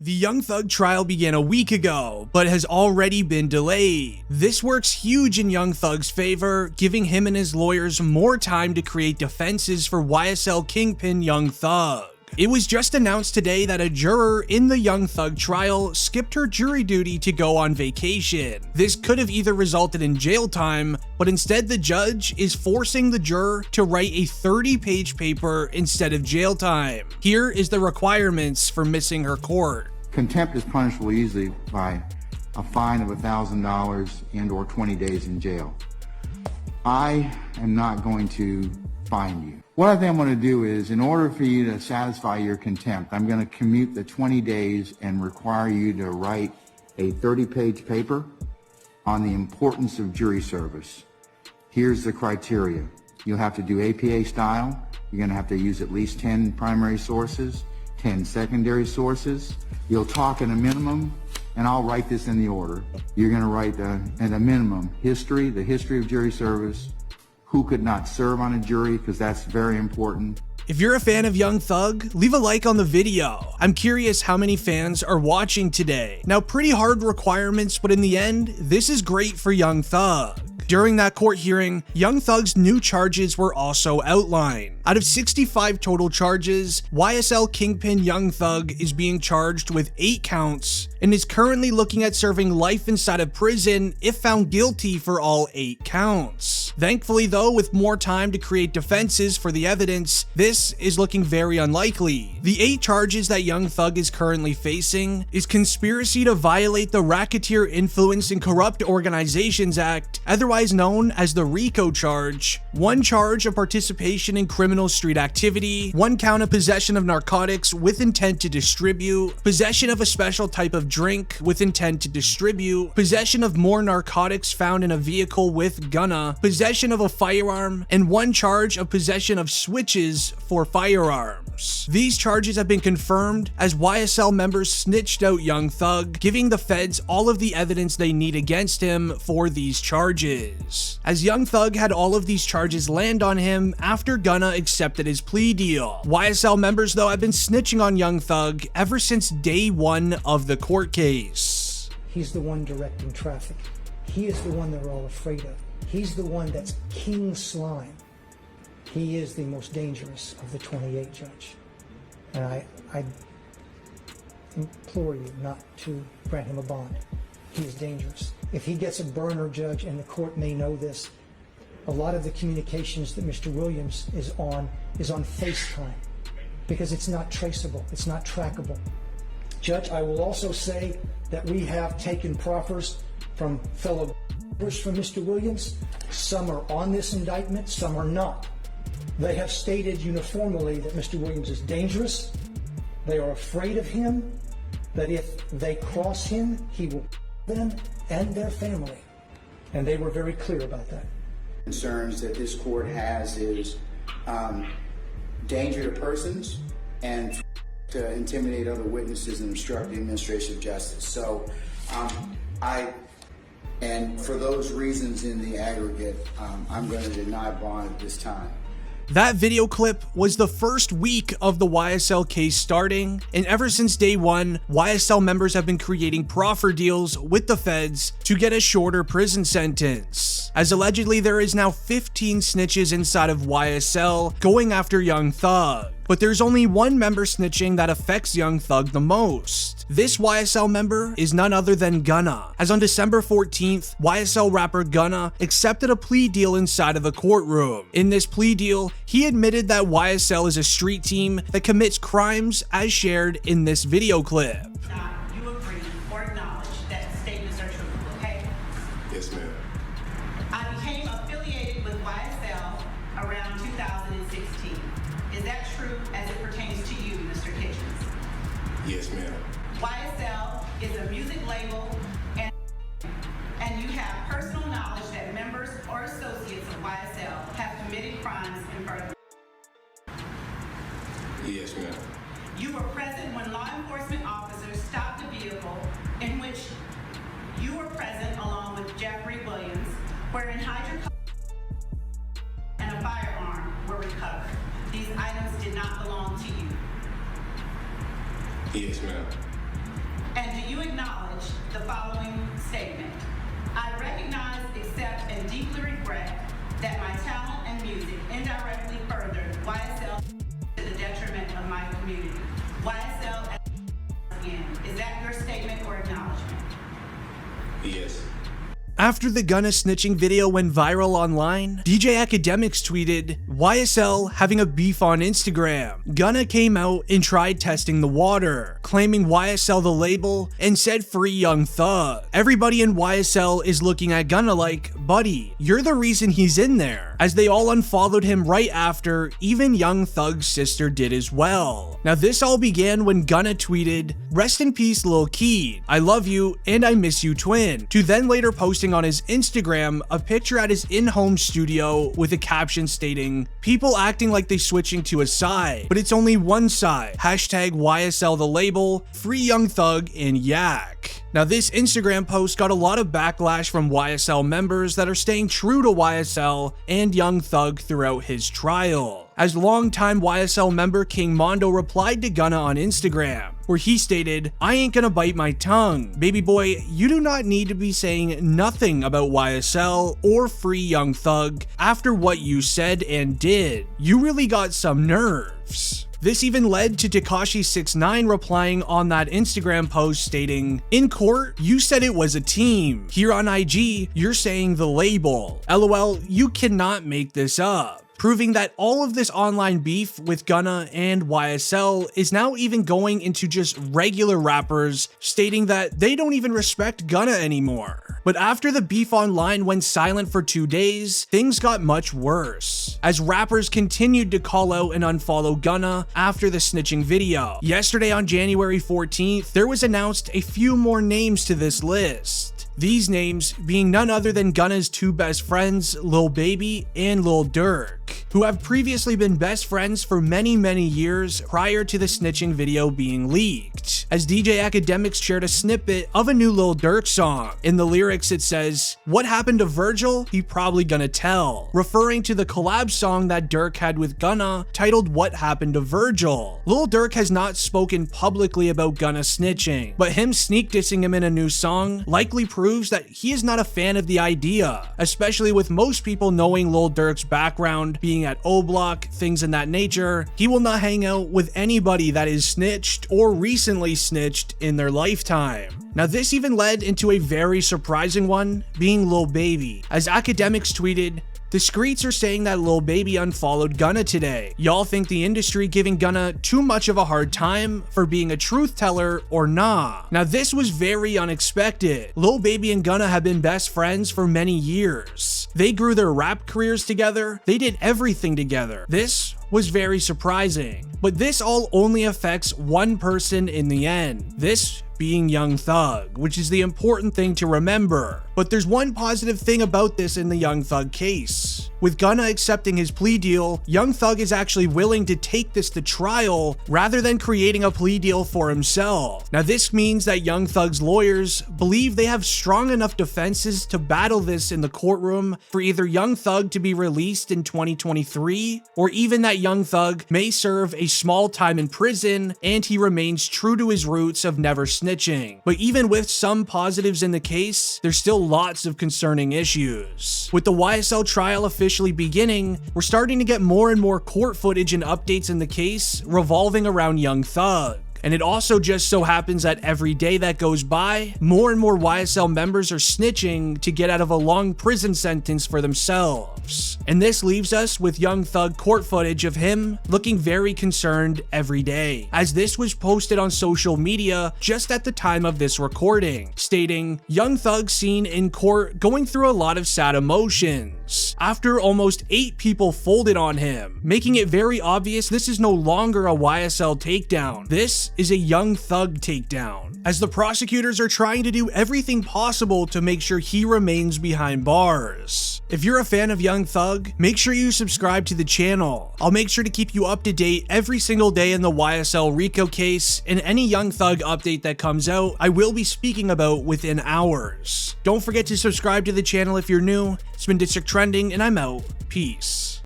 The Young Thug trial began a week ago, but has already been delayed. This works huge in Young Thug's favor, giving him and his lawyers more time to create defenses for YSL Kingpin Young Thug. It was just announced today that a juror in the Young Thug trial skipped her jury duty to go on vacation. This could have either resulted in jail time, but instead the judge is forcing the juror to write a 30-page paper instead of jail time. Here is the requirements for missing her court. Contempt is punishable easily by a fine of $1,000 and or 20 days in jail. I am not going to fine you. What I think I'm going to do is, in order for you to satisfy your contempt, I'm going to commute the 20 days and require you to write a 30-page paper on the importance of jury service. Here's the criteria. You'll have to do APA style. You're going to have to use at least 10 primary sources, 10 secondary sources. You'll talk at a minimum, and I'll write this in the order. You're going to write at a minimum history, the history of jury service, who could not serve on a jury, because that's very important. If you're a fan of Young Thug, leave a like on the video. I'm curious how many fans are watching today. Now, pretty hard requirements, but in the end, this is great for Young Thug. During that court hearing, Young Thug's new charges were also outlined. Out of 65 total charges, YSL Kingpin Young Thug is being charged with 8 counts and is currently looking at serving life inside of prison if found guilty for all 8 counts. Thankfully though, with more time to create defenses for the evidence, this is looking very unlikely. The 8 charges that Young Thug is currently facing is conspiracy to violate the Racketeer Influence and Corrupt Organizations Act, otherwise known as the RICO charge, 1 charge of participation in criminal street activity, 1 count of possession of narcotics with intent to distribute, possession of a special type of drink with intent to distribute, possession of more narcotics found in a vehicle with Gunna, possession of a firearm, and 1 charge of possession of switches for firearms. These charges have been confirmed as YSL members snitched out Young Thug, giving the feds all of the evidence they need against him for these charges. As Young Thug had all of these charges land on him after Gunna accepted his plea deal. YSL members though have been snitching on Young Thug ever since day 1 of the court case. He's the one directing traffic. He is the one they're all afraid of. He's the one that's king slime. He is the most dangerous of the 28, Judge. And I implore you not to grant him a bond. He is dangerous. If he gets a burner, Judge, and the court may know this, a lot of the communications that Mr. Williams is on FaceTime, because it's not traceable, it's not trackable. Judge, I will also say that we have taken proffers from fellow from Mr. Williams. Some are on this indictment, some are not. They have stated uniformly that Mr. Williams is dangerous. They are afraid of him, that if they cross him, he will them and their family. And they were very clear about that. Concerns that this court has is danger to persons and to intimidate other witnesses and obstruct the administration of justice. So and for those reasons in the aggregate, I'm going to deny bond at this time. That video clip was the first week of the YSL case starting, and ever since day 1, YSL members have been creating proffer deals with the feds to get a shorter prison sentence. As allegedly there is now 15 snitches inside of YSL going after Young Thug. But there's only one member snitching that affects Young Thug the most. This YSL member is none other than Gunna, as on December 14th, YSL rapper Gunna accepted a plea deal inside of the courtroom. In this plea deal, he admitted that YSL is a street team that commits crimes as shared in this video clip. You agree or acknowledge that statements are true, okay? Yes, ma'am. I became affiliated with YSL around 2016. Is that true as it pertains to you, Mr. Kitchens? Yes, ma'am. YSL is a music label, and you have personal knowledge that members or associates of YSL have committed crimes in front of you. Yes, ma'am. You were present when law enforcement officers stopped a vehicle in which you were present along with Jeffrey Williams, wherein hydrocarbons and a firearm were recovered. These items did not belong to you. Yes, ma'am. you acknowledge the following statement. I recognize, accept, and deeply regret that my talent and music indirectly furthered YSL to the detriment of my community. YSL again. Is that your statement or acknowledgement? Yes. After the Gunna snitching video went viral online, DJ Academics tweeted, YSL having a beef on Instagram. Gunna came out and tried testing the water, claiming YSL the label and said free Young Thug. Everybody in YSL is looking at Gunna like, buddy, you're the reason he's in there, as they all unfollowed him right after, even Young Thug's sister did as well. Now this all began when Gunna tweeted, rest in peace Lil Keed, I love you and I miss you twin, to then later posting on his Instagram a picture at his in-home studio with a caption stating, people acting like they switching to a side, but it's only one side, hashtag YSL the label, free Young Thug and Yak. Now this Instagram post got a lot of backlash from YSL members that are staying true to YSL and Young Thug throughout his trial, as longtime YSL member King Mondo replied to Gunna on Instagram, where he stated, I ain't gonna bite my tongue. Baby boy, you do not need to be saying nothing about YSL or free Young Thug after what you said and did. You really got some nerves. This even led to Tekashi 69 replying on that Instagram post stating, in court, you said it was a team. Here on IG, you're saying the label. LOL, you cannot make this up. Proving that all of this online beef with Gunna and YSL is now even going into just regular rappers stating that they don't even respect Gunna anymore. But after the beef online went silent for 2 days, things got much worse, as rappers continued to call out and unfollow Gunna after the snitching video. Yesterday on January 14th, there was announced a few more names to this list. These names being none other than Gunna's two best friends, Lil Baby and Lil Durk, who have previously been best friends for many years prior to the snitching video being leaked, as DJ Academics shared a snippet of a new Lil Durk song. In the lyrics it says, what happened to Virgil? He probably gonna tell, referring to the collab song that Durk had with Gunna titled What Happened to Virgil. Lil Durk has not spoken publicly about Gunna snitching, but him sneak dissing him in a new song likely proves that he is not a fan of the idea, especially with most people knowing Lil Durk's background being at O Block, things in that nature. He will not hang out with anybody that is snitched or recently snitched in their lifetime. Now this even led into a very surprising one, being Lil Baby, as Academics tweeted, the streets are saying that Lil Baby unfollowed Gunna today. Y'all think the industry giving Gunna too much of a hard time for being a truth teller or nah? Now this was very unexpected. Lil Baby and Gunna have been best friends for many years. They grew their rap careers together. They did everything together. This was very surprising. But this all only affects one person in the end. This being Young Thug, which is the important thing to remember. But there's one positive thing about this in the Young Thug case. With Gunna accepting his plea deal, Young Thug is actually willing to take this to trial rather than creating a plea deal for himself. Now this means that Young Thug's lawyers believe they have strong enough defenses to battle this in the courtroom for either Young Thug to be released in 2023, or even that Young Thug may serve a small time in prison and he remains true to his roots of never snitching. But even with some positives in the case, there's still lots of concerning issues. With the YSL trial officially beginning, we're starting to get more and more court footage and updates in the case revolving around Young Thug. And it also just so happens that every day that goes by, more and more YSL members are snitching to get out of a long prison sentence for themselves. And this leaves us with Young Thug court footage of him looking very concerned every day, as this was posted on social media just at the time of this recording, stating, Young Thug seen in court going through a lot of sad emotions after almost 8 people folded on him, making it very obvious this is no longer a YSL takedown. This is a Young Thug takedown, as the prosecutors are trying to do everything possible to make sure he remains behind bars. If you're a fan of Young Thug, make sure you subscribe to the channel. I'll make sure to keep you up to date every single day in the YSL RICO case, and any Young Thug update that comes out, I will be speaking about within hours. Don't forget to subscribe to the channel if you're new. It's been District Trending, and I'm out. Peace.